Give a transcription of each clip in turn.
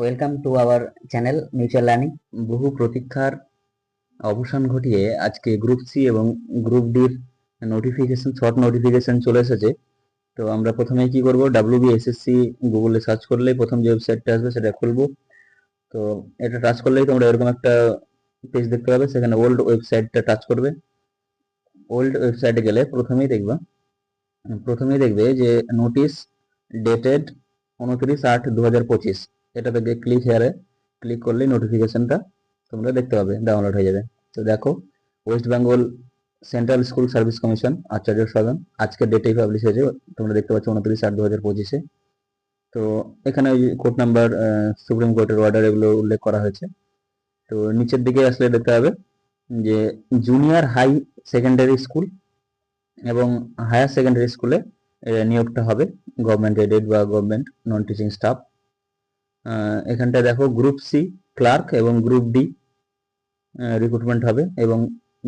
Welcome to our channel mutual learning. বহু প্রতীক্ষার অবসান ঘটিয়ে আজকে গ্রুপ সি এবং গ্রুপ ডির নোটিফিকেশন, শর্ট নোটিফিকেশন চলে এসেছে। তো আমরা প্রথমে কি করব, WBSSC গুগলে সার্চ করলেই প্রথম যে ওয়েবসাইটটা আসবে সেটা খুলবো। তো এটা টাচ করলেই তোমরা এরকম একটা পেজ দেখতে পাবে, সেখানে ওল্ড ওয়েবসাইটটা টাচ করবে। ওল্ড ওয়েবসাইটে গেলে প্রথমেই দেখবে যে নোটিশ ডেটেড 29/8/2025, এটা থেকে ক্লিক করলেই নোটিফিকেশনটা তোমরা দেখতে পাবে, ডাউনলোড হয়ে যাবে। তো দেখো, West Bengal Central School Service Commission, Acharya Sadan, আজকের ডেটেই পাবলিশ হয়েছে। তোমরা দেখতে পাচ্ছ 29/8/2025-এ। তো এখানে ওই কোর্ট নাম্বার, সুপ্রিম কোর্টের অর্ডার, এগুলো উল্লেখ করা হয়েছে। তো নিচের দিকে আসলে দেখতে হবে যে জুনিয়র হাই সেকেন্ডারি স্কুল এবং হায়ার সেকেন্ডারি স্কুলে নিয়োগটা হবে গভর্নমেন্ট এডেড বা গভর্নমেন্ট নন টিচিং স্টাফ। এখানটায় দেখো গ্রুপ সি ক্লার্ক এবং গ্রুপ ডি রিক্রুটমেন্ট হবে, এবং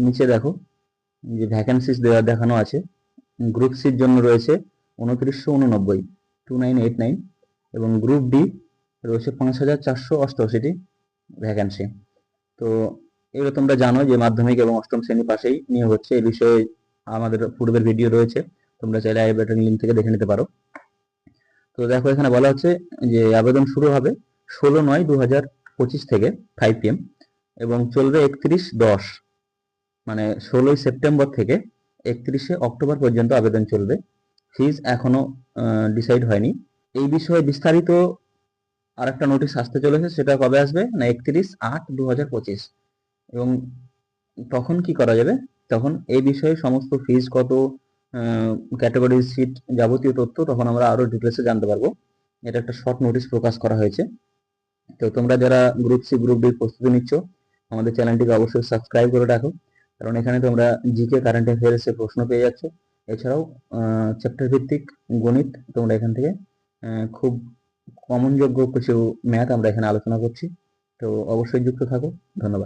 নিচে দেখো যে ভ্যাকেন্সিস দেখানো আছে। গ্রুপ সির জন্য রয়েছে 2989, 2989, এবং গ্রুপ ডি রয়েছে 5488টি ভ্যাকেন্সি। তো এগুলো তোমরা জানো যে মাধ্যমিক এবং অষ্টম শ্রেণী পাশেই নিয়োগ হচ্ছে। এই বিষয়ে আমাদের পূর্বের ভিডিও রয়েছে, তোমরা চাইলে আই বাটন লিঙ্ক থেকে দেখে নিতে পারো। তো দেখো, এখানে বলা হচ্ছে যে আবেদন শুরু হবে 16/9/2025 থেকে 5 PM এবং চলবে 31/10, মানে 16ই সেপ্টেম্বর থেকে 31শে অক্টোবর পর্যন্ত আবেদন চলবে। ফিজ এখনো ডিসাইড হয়নি। এই বিষয়ে বিস্তারিত আরেকটা নোটিশ আসতে চলেছে, সেটা কবে আসবে না 31/8/2025। এবং তখন কি করা যাবে, তখন এই বিষয়ে সমস্ত ফিজ কত, ক্যাটাগরি সিট, যাবতীয় তথ্য তখন আমরা আরো ডিটেলসে জানতে পারবো। এটা একটা শর্ট নোটিশ প্রকাশ করা হয়েছে। তো তোমরা যারা গ্রুপ সি গ্রুপ ডি প্রস্তুতি নিচ্ছ, আমাদের চ্যানেলটিকে অবশ্যই সাবস্ক্রাইব করে রাখো, কারণ এখানে তোমরা জিকে, কারেন্ট অ্যাফেয়ার্স এর প্রশ্ন পেয়ে যাচ্ছ। এছাড়াও চ্যাপ্টার ভিত্তিক গণিত তোমরা এখান থেকে, খুব কমনযোগ্য কিছু ম্যাথ আমরা এখানে আলোচনা করছি। তো অবশ্যই যুক্ত থাকো। ধন্যবাদ।